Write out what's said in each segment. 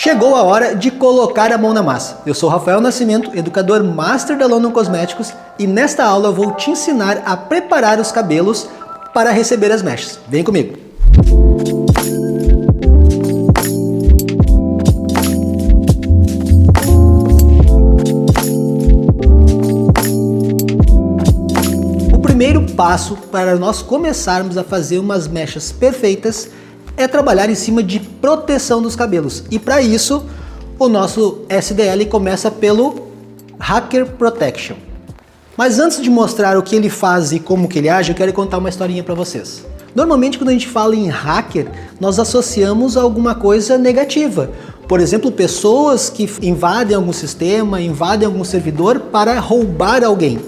Chegou a hora de colocar a mão na massa. Eu sou Rafael Nascimento, educador master da London Cosméticos, e nesta aula eu vou te ensinar a preparar os cabelos para receber as mechas. Vem comigo! O primeiro passo para nós começarmos a fazer umas mechas perfeitas é trabalhar em cima de proteção dos cabelos. E para isso, o nosso SDL começa pelo Hacker Protection. Mas antes de mostrar o que ele faz e como que ele age, eu quero contar uma historinha para vocês. Normalmente, quando a gente fala em hacker, nós associamos a alguma coisa negativa. Por exemplo, pessoas que invadem algum sistema, invadem algum servidor para roubar alguém.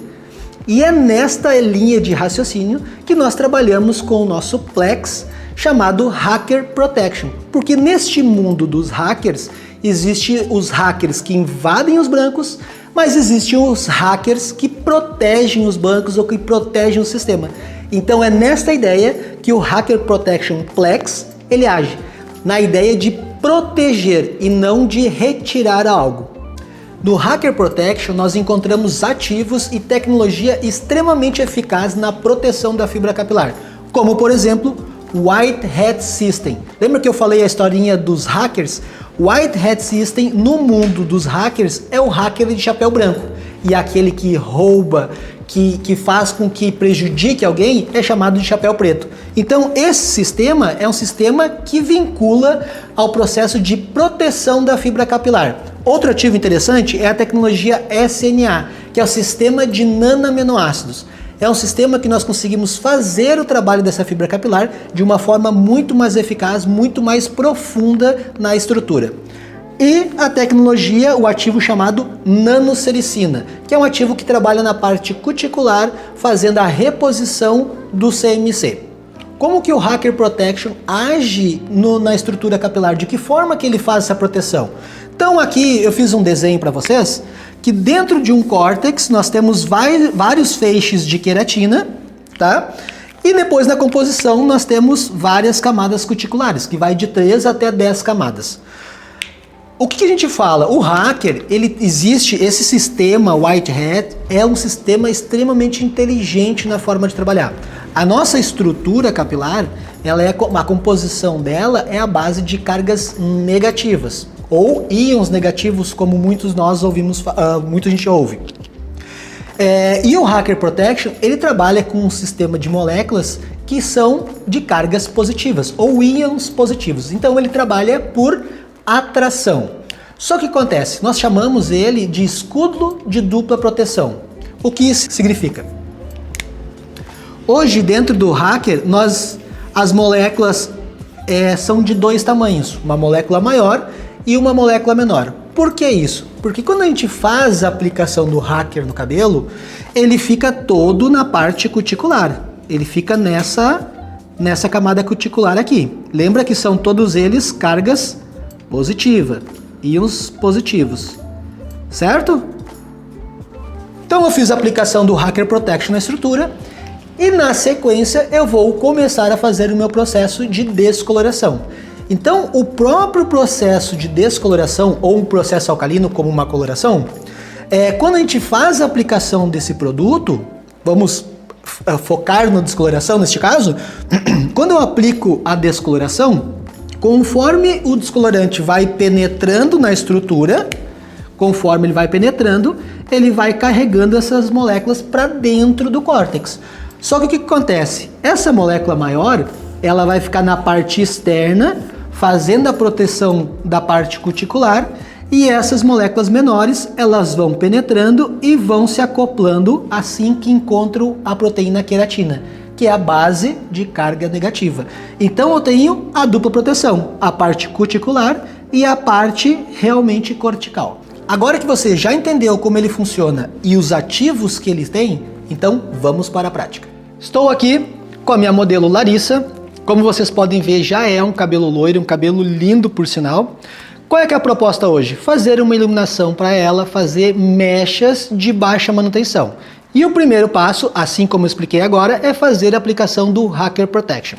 E é nesta linha de raciocínio que nós trabalhamos com o nosso Plex, chamado Hacker Protection. Porque neste mundo dos hackers, existem os hackers que invadem os bancos, mas existem os hackers que protegem os bancos ou que protegem o sistema. Então é nesta ideia que o Hacker Protection Plex ele age, na ideia de proteger e não de retirar algo. No Hacker Protection nós encontramos ativos e tecnologia extremamente eficaz na proteção da fibra capilar, como por exemplo White Hat System. Lembra que eu falei a historinha dos hackers? White Hat System no mundo dos hackers é o hacker de chapéu branco. E aquele que rouba, que faz com que prejudique alguém é chamado de chapéu preto. Então esse sistema é um sistema que vincula ao processo de proteção da fibra capilar. Outro ativo interessante é a tecnologia SNA, que é o sistema de nanoaminoácidos. É um sistema que nós conseguimos fazer o trabalho dessa fibra capilar de uma forma muito mais eficaz, muito mais profunda na estrutura. E a tecnologia, o ativo chamado nanosericina, que é um ativo que trabalha na parte cuticular, fazendo a reposição do CMC. Como que o Hacker Protection age na estrutura capilar? De que forma que ele faz essa proteção? Então aqui eu fiz um desenho para vocês, que dentro de um córtex nós temos vários feixes de queratina, tá? E depois na composição nós temos várias camadas cuticulares, que vai de 3 até 10 camadas. O que a gente fala? O hacker, esse sistema White Hat é um sistema extremamente inteligente na forma de trabalhar. A nossa estrutura capilar, a composição dela é a base de cargas negativas, ou íons negativos, como muita gente ouve. E o Hacker Protection, ele trabalha com um sistema de moléculas que são de cargas positivas, ou íons positivos. Então ele trabalha por atração. Só que acontece, nós chamamos ele de escudo de dupla proteção. O que isso significa? Hoje, dentro do hacker, as moléculas são de dois tamanhos, uma molécula maior e uma molécula menor. Por que isso? Porque quando a gente faz a aplicação do hacker no cabelo, ele fica todo na parte cuticular. Ele fica nessa camada cuticular aqui. Lembra que são todos eles cargas positivas, íons positivos, certo? Então eu fiz a aplicação do Hacker Protection na estrutura e na sequência eu vou começar a fazer o meu processo de descoloração. Então, o próprio processo de descoloração, ou um processo alcalino como uma coloração, quando a gente faz a aplicação desse produto, vamos focar na descoloração neste caso, quando eu aplico a descoloração, conforme o descolorante vai penetrando na estrutura, conforme ele vai penetrando, ele vai carregando essas moléculas para dentro do córtex. Só que o que acontece? Essa molécula maior, ela vai ficar na parte externa, fazendo a proteção da parte cuticular, e essas moléculas menores, elas vão penetrando e vão se acoplando assim que encontram a proteína queratina, que é a base de carga negativa. Então eu tenho a dupla proteção, a parte cuticular e a parte realmente cortical. Agora que você já entendeu como ele funciona e os ativos que ele tem, então vamos para a prática. Estou aqui com a minha modelo Larissa. Como vocês podem ver, já é um cabelo loiro, um cabelo lindo por sinal. Qual é que é a proposta hoje? Fazer uma iluminação para ela, fazer mechas de baixa manutenção. E o primeiro passo, assim como eu expliquei agora, é fazer a aplicação do Hacker Protection.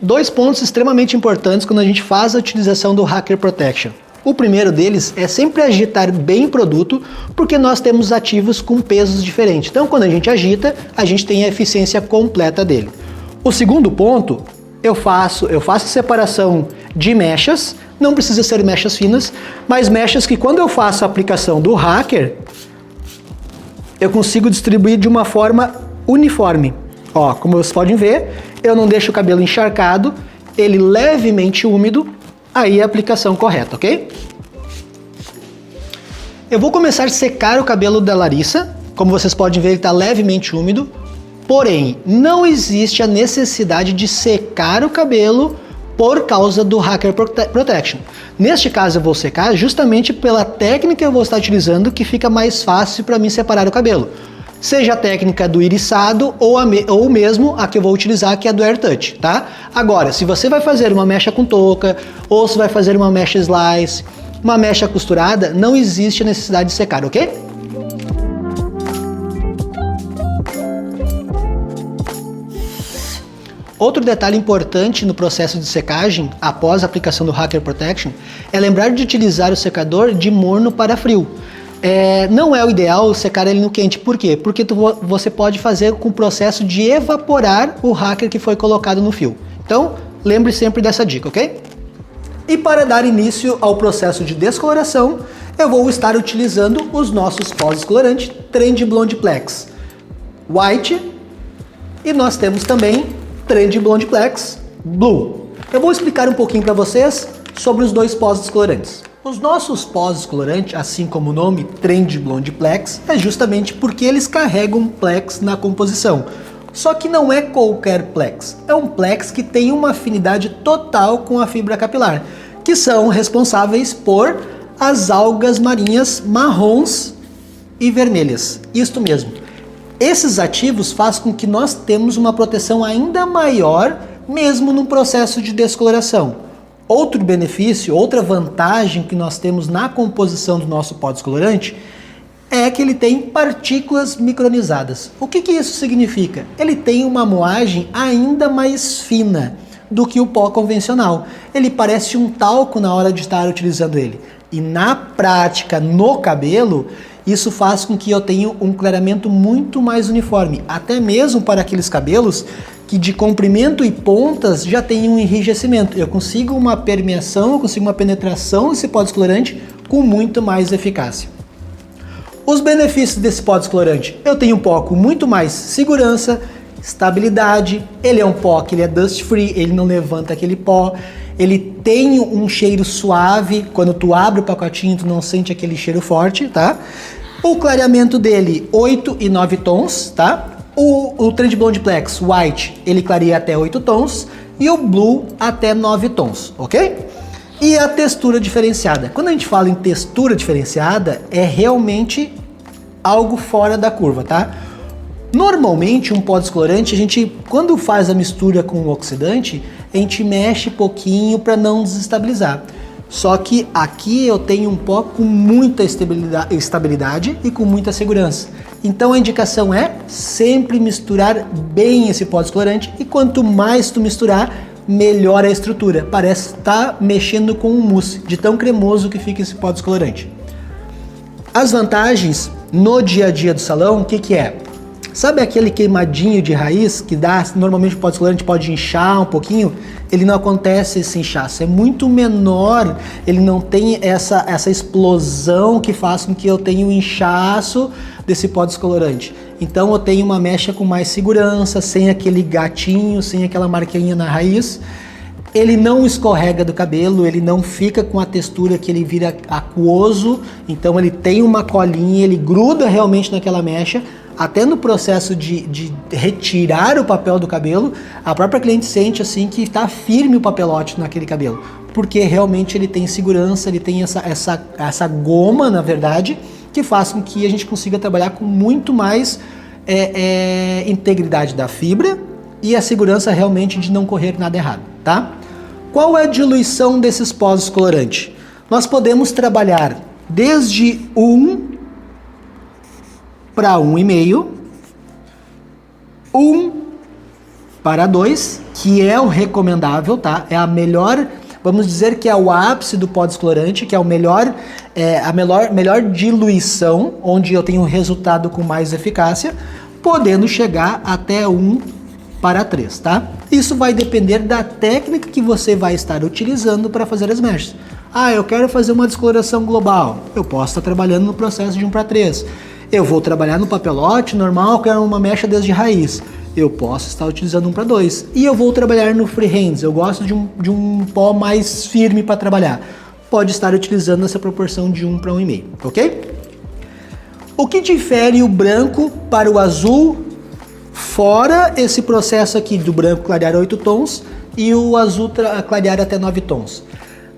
Dois pontos extremamente importantes quando a gente faz a utilização do Hacker Protection. O primeiro deles é sempre agitar bem o produto, porque nós temos ativos com pesos diferentes. Então, quando a gente agita, a gente tem a eficiência completa dele. O segundo ponto, eu faço separação de mechas, não precisa ser mechas finas, mas mechas que quando eu faço a aplicação do hacker, eu consigo distribuir de uma forma uniforme. Ó, como vocês podem ver, eu não deixo o cabelo encharcado, ele levemente úmido, aí é a aplicação correta, ok? Eu vou começar a secar o cabelo da Larissa. Como vocês podem ver, ele está levemente úmido. Porém, não existe a necessidade de secar o cabelo por causa do Hacker Protection. Neste caso, eu vou secar justamente pela técnica que eu vou estar utilizando, que fica mais fácil para mim separar o cabelo. Seja a técnica do iriçado ou mesmo a que eu vou utilizar, que é do Air Touch, tá? Agora, se você vai fazer uma mecha com touca, ou se vai fazer uma mecha slice, uma mecha costurada, não existe a necessidade de secar, ok? Outro detalhe importante no processo de secagem, após a aplicação do Hacker Protection, é lembrar de utilizar o secador de morno para frio. Não é o ideal secar ele no quente. Por quê? Porque você pode fazer com o processo de evaporar o hacker que foi colocado no fio. Então, lembre sempre dessa dica, ok? E para dar início ao processo de descoloração, eu vou estar utilizando os nossos pós descolorantes Trend Blonde Plex White, e nós temos também Trend Blonde Plex Blue. Eu vou explicar um pouquinho para vocês sobre os dois pós descolorantes. Os nossos pós descolorantes, assim como o nome Trend Blonde Plex, é justamente porque eles carregam plex na composição. Só que não é qualquer plex, é um plex que tem uma afinidade total com a fibra capilar, que são responsáveis por as algas marinhas marrons e vermelhas. Isto mesmo. Esses ativos fazem com que nós temos uma proteção ainda maior, mesmo no processo de descoloração. Outro benefício, outra vantagem que nós temos na composição do nosso pó descolorante é que ele tem partículas micronizadas. O que isso significa? Ele tem uma moagem ainda mais fina do que o pó convencional. Ele parece um talco na hora de estar utilizando ele. E na prática, no cabelo, isso faz com que eu tenha um clareamento muito mais uniforme, até mesmo para aqueles cabelos que de comprimento e pontas já tem um enrijecimento. Eu consigo uma permeação, eu consigo uma penetração desse pó descolorante com muito mais eficácia. Os benefícios desse pó descolorante: eu tenho um pó com muito mais segurança, estabilidade, ele é um pó que ele é dust free, ele não levanta aquele pó, ele tem um cheiro suave, quando tu abre o pacotinho tu não sente aquele cheiro forte, tá? O clareamento dele, 8 e 9 tons, tá? O Trend Blonde Plex White, ele clareia até 8 tons, e o Blue até 9 tons, ok? E a textura diferenciada. Quando a gente fala em textura diferenciada, é realmente algo fora da curva, tá? Normalmente, um pó descolorante, a gente, quando faz a mistura com o oxidante, a gente mexe pouquinho para não desestabilizar. Só que aqui eu tenho um pó com muita estabilidade e com muita segurança. Então a indicação é sempre misturar bem esse pó descolorante, e quanto mais tu misturar, melhor a estrutura. Parece estar mexendo com um mousse, de tão cremoso que fica esse pó descolorante. As vantagens no dia a dia do salão, o que é? Sabe aquele queimadinho de raiz que dá, normalmente o pó descolorante pode inchar um pouquinho? Ele não acontece esse inchaço, é muito menor, ele não tem essa explosão que faz com que eu tenha um inchaço desse pó descolorante. Então eu tenho uma mecha com mais segurança, sem aquele gatinho, sem aquela marquinha na raiz. Ele não escorrega do cabelo, ele não fica com a textura que ele vira aquoso, então ele tem uma colinha, ele gruda realmente naquela mecha. Até no processo de retirar o papel do cabelo, a própria cliente sente assim que está firme o papelote naquele cabelo, porque realmente ele tem segurança, ele tem essa goma, na verdade, que faz com que a gente consiga trabalhar com muito mais integridade da fibra e a segurança realmente de não correr nada errado, tá? Qual é a diluição desses pós descolorantes? Nós podemos trabalhar desde 1 para 1,5, 1 para 2, que é o recomendável, tá? É a melhor Vamos dizer que é o ápice do pó descolorante, que é o a melhor diluição, onde eu tenho um resultado com mais eficácia, podendo chegar até 1:3, tá? Isso vai depender da técnica que você vai estar utilizando para fazer as mechas. Ah, eu quero fazer uma descoloração global. Eu posso estar trabalhando no processo de 1:3. Eu vou trabalhar no papelote normal, quero uma mecha desde raiz. Eu posso estar utilizando 1:2. E eu vou trabalhar no freehands. Eu gosto de um pó mais firme para trabalhar. Pode estar utilizando essa proporção de 1:1,5, ok? O que difere o branco para o azul, fora esse processo aqui do branco clarear 8 tons e o azul clarear até 9 tons?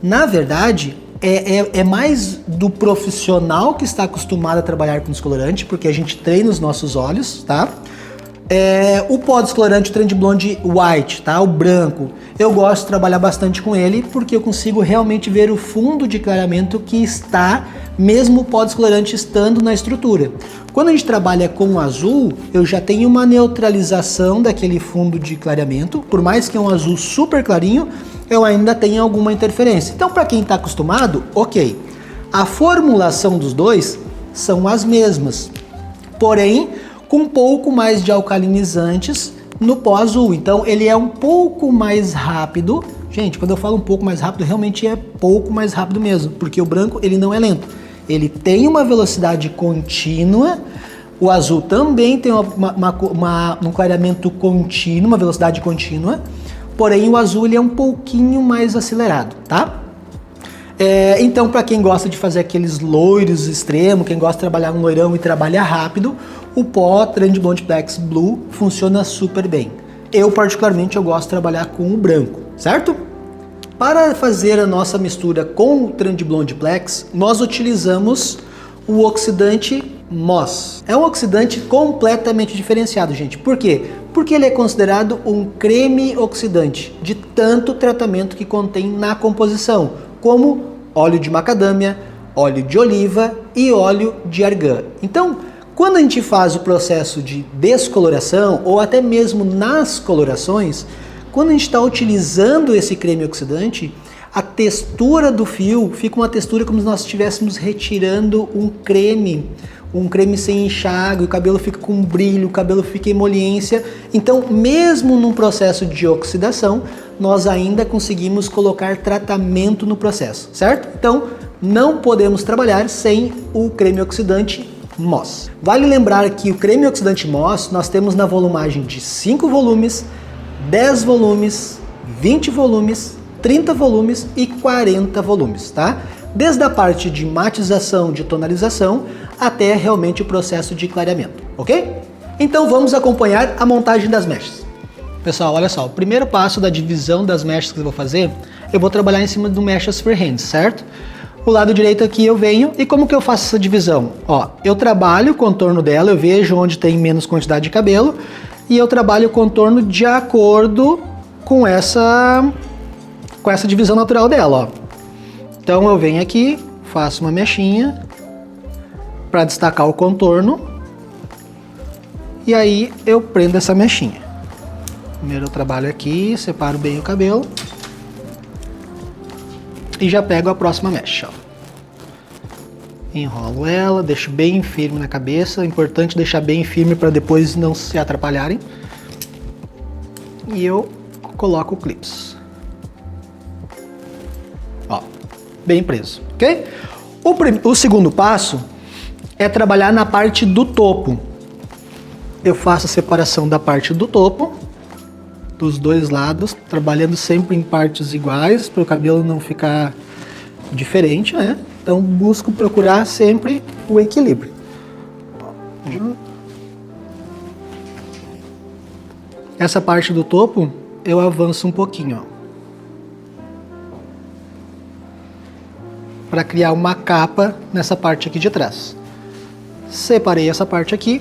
Na verdade, é mais do profissional que está acostumado a trabalhar com descolorante, porque a gente treina os nossos olhos, tá? O pó descolorante, o Trend Blonde White, tá? O branco, eu gosto de trabalhar bastante com ele, porque eu consigo realmente ver o fundo de clareamento que está, mesmo o pó descolorante estando na estrutura. Quando a gente trabalha com o azul, eu já tenho uma neutralização daquele fundo de clareamento, por mais que é um azul super clarinho, eu ainda tenho alguma interferência. Então, para quem está acostumado, ok. A formulação dos dois são as mesmas, porém, com um pouco mais de alcalinizantes no pó azul. Então, ele é um pouco mais rápido. Gente, quando eu falo um pouco mais rápido, realmente é pouco mais rápido mesmo, porque o branco, ele não é lento. Ele tem uma velocidade contínua, o azul também tem um clareamento contínuo, uma velocidade contínua, porém o azul ele é um pouquinho mais acelerado, tá? Então, para quem gosta de fazer aqueles loiros extremos, quem gosta de trabalhar um loirão e trabalhar rápido, o pó Trend Blonde Plex Blue funciona super bem. Eu, particularmente, eu gosto de trabalhar com o branco, certo? Para fazer a nossa mistura com o Trend Blonde Plex, nós utilizamos o oxidante Moss. É um oxidante completamente diferenciado, gente. Por quê? Porque ele é considerado um creme oxidante, de tanto tratamento que contém na composição, como óleo de macadâmia, óleo de oliva e óleo de argan. Então, quando a gente faz o processo de descoloração, ou até mesmo nas colorações, quando a gente está utilizando esse creme oxidante, a textura do fio fica uma textura como se nós estivéssemos retirando um creme sem enxágue, o cabelo fica com brilho, o cabelo fica emoliência. Então, mesmo num processo de oxidação, nós ainda conseguimos colocar tratamento no processo, certo? Então, não podemos trabalhar sem o creme oxidante Moss. Vale lembrar que o creme oxidante Moss nós temos na volumagem de 5 volumes, 10 volumes, 20 volumes, 30 volumes e 40 volumes, tá? Desde a parte de matização, de tonalização, até realmente o processo de clareamento, ok? Então vamos acompanhar a montagem das mechas. Pessoal, olha só, o primeiro passo da divisão das mechas que eu vou fazer, eu vou trabalhar em cima do mechas freehand, certo? O lado direito aqui eu venho, e como que eu faço essa divisão? Ó, eu trabalho o contorno dela, eu vejo onde tem menos quantidade de cabelo, e eu trabalho o contorno de acordo com essa divisão natural dela, ó. Então eu venho aqui, faço uma mechinha para destacar o contorno, e aí eu prendo essa mechinha. Primeiro eu trabalho aqui, separo bem o cabelo e já pego a próxima mecha, ó. Enrolo ela, deixo bem firme na cabeça, é importante deixar bem firme para depois não se atrapalharem. E eu coloco o clips. Ó, bem preso, ok? O segundo passo é trabalhar na parte do topo. Eu faço a separação da parte do topo, dos dois lados, trabalhando sempre em partes iguais, para o cabelo não ficar diferente, né? Então busco procurar sempre o equilíbrio. Essa parte do topo eu avanço um pouquinho, ó, para criar uma capa nessa parte aqui de trás. Separei essa parte aqui,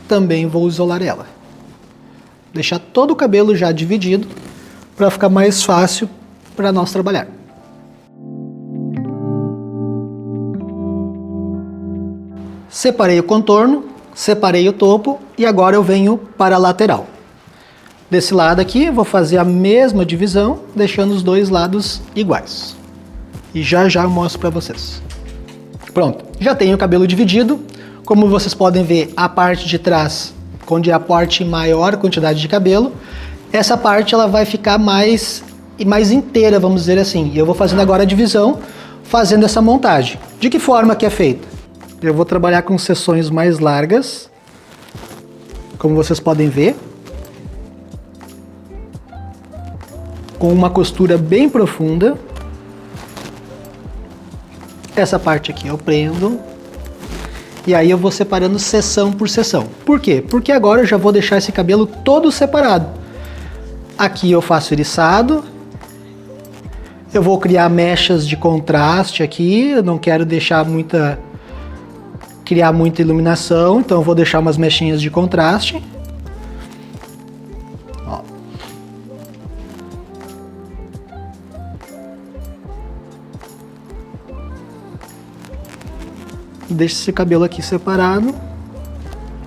também vou isolar ela. Deixar todo o cabelo já dividido para ficar mais fácil para nós trabalhar. Separei o contorno, separei o topo e agora eu venho para a lateral. Desse lado aqui, vou fazer a mesma divisão, deixando os dois lados iguais. E já eu mostro para vocês. Pronto, já tenho o cabelo dividido. Como vocês podem ver, a parte de trás, onde é a parte maior quantidade de cabelo, essa parte ela vai ficar mais inteira, vamos dizer assim. E eu vou fazendo agora a divisão, fazendo essa montagem. De que forma que é feita? Eu vou trabalhar com seções mais largas, como vocês podem ver, com uma costura bem profunda. Essa parte aqui eu prendo. E aí eu vou separando seção por seção. Por quê? Porque agora eu já vou deixar esse cabelo todo separado. Aqui eu faço eriçado. Eu vou criar mechas de contraste aqui. Eu não quero deixar criar muita iluminação, então eu vou deixar umas mechinhas de contraste. Ó. Deixo esse cabelo aqui separado.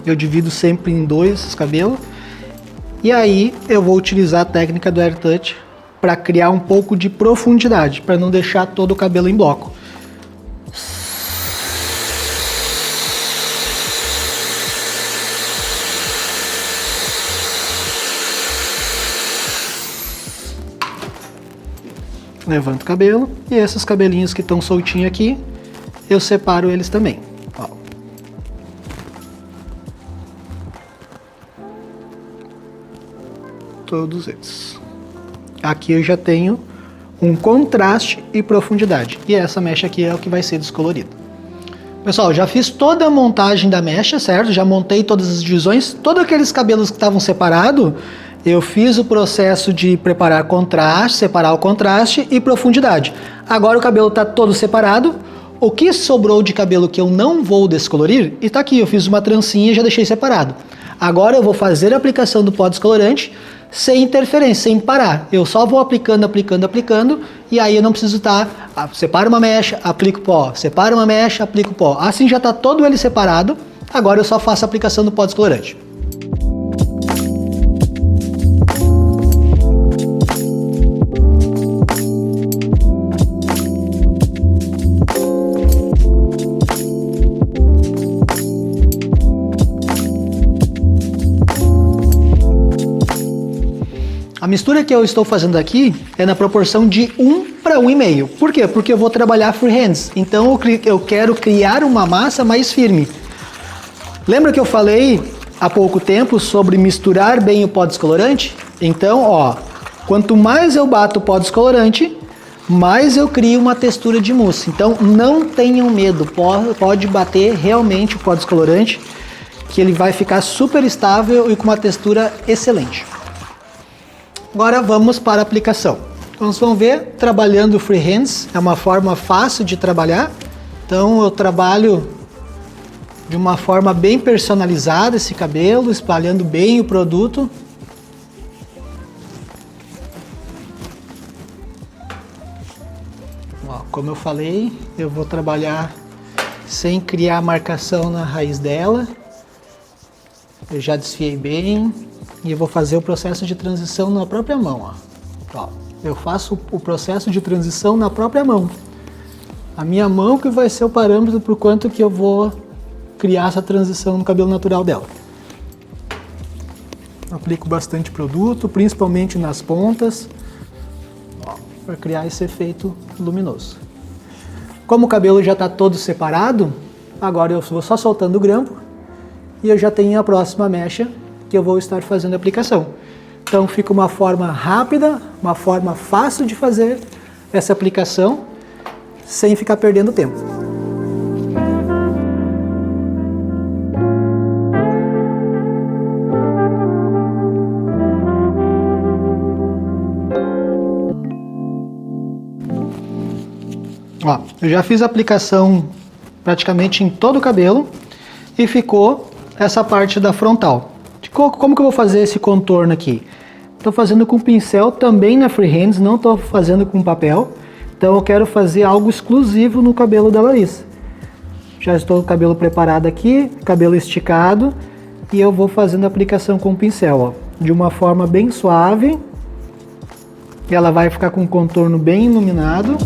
Eu divido sempre em dois esses cabelos. E aí eu vou utilizar a técnica do Air Touch para criar um pouco de profundidade, para não deixar todo o cabelo em bloco. Levanto o cabelo e esses cabelinhos que estão soltinhos aqui, eu separo eles também. Ó. Todos eles. Aqui eu já tenho um contraste e profundidade. E essa mecha aqui é o que vai ser descolorido. Pessoal, já fiz toda a montagem da mecha, certo? Já montei todas as divisões. Todos aqueles cabelos que estavam separados, eu fiz o processo de preparar contraste, separar o contraste e profundidade. Agora o cabelo está todo separado. O que sobrou de cabelo que eu não vou descolorir, está aqui. Eu fiz uma trancinha e já deixei separado. Agora eu vou fazer a aplicação do pó descolorante sem interferência, sem parar. Eu só vou aplicando, e aí eu não preciso estar... separo uma mecha, aplico pó. Separo uma mecha, aplico pó. Assim já está todo ele separado. Agora eu só faço a aplicação do pó descolorante. A mistura que eu estou fazendo aqui é na proporção de 1 para 1,5. Por quê? Porque eu vou trabalhar freehands. Então eu quero criar uma massa mais firme. Lembra que eu falei há pouco tempo sobre misturar bem o pó descolorante? Então, ó, quanto mais eu bato o pó descolorante, mais eu crio uma textura de mousse. Então não tenham medo, pode bater realmente o pó descolorante, que ele vai ficar super estável e com uma textura excelente. Agora vamos para a aplicação. Então, vocês vão ver, trabalhando freehands é uma forma fácil de trabalhar. Então eu trabalho de uma forma bem personalizada esse cabelo, espalhando bem o produto. Ó, como eu falei, eu vou trabalhar sem criar marcação na raiz dela. Eu já desfiei bem. E eu vou fazer o processo de transição na própria mão. Ó, eu faço o processo de transição na própria mão. A minha mão que vai ser o parâmetro por quanto que eu vou criar essa transição no cabelo natural dela. Aplico bastante produto, principalmente nas pontas, para criar esse efeito luminoso. Como o cabelo já está todo separado, agora eu vou só soltando o grampo e eu já tenho a próxima mecha que eu vou estar fazendo a aplicação. Então fica uma forma rápida, uma forma fácil de fazer essa aplicação sem ficar perdendo tempo. Ó, eu já fiz a aplicação praticamente em todo o cabelo e ficou essa parte da frontal. Como que eu vou fazer esse contorno aqui? Estou fazendo com pincel também na freehands, não estou fazendo com papel. Então eu quero fazer algo exclusivo no cabelo da Larissa. Já estou com o cabelo preparado aqui, cabelo esticado, e eu vou fazendo a aplicação com o pincel, ó. de uma forma bem suave. Ela vai ficar com um contorno bem iluminado.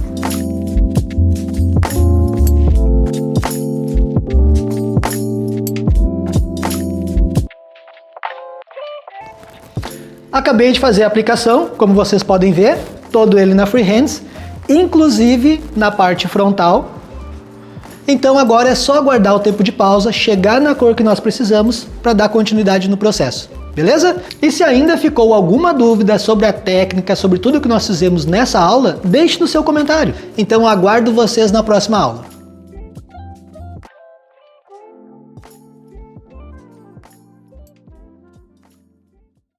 Acabei de fazer a aplicação, como vocês podem ver, todo ele na Freehance, inclusive na parte frontal. Então agora é só aguardar o tempo de pausa, chegar na cor que nós precisamos para dar continuidade no processo, beleza? E se ainda ficou alguma dúvida sobre a técnica, sobre tudo que nós fizemos nessa aula, deixe no seu comentário. Então aguardo vocês na próxima aula.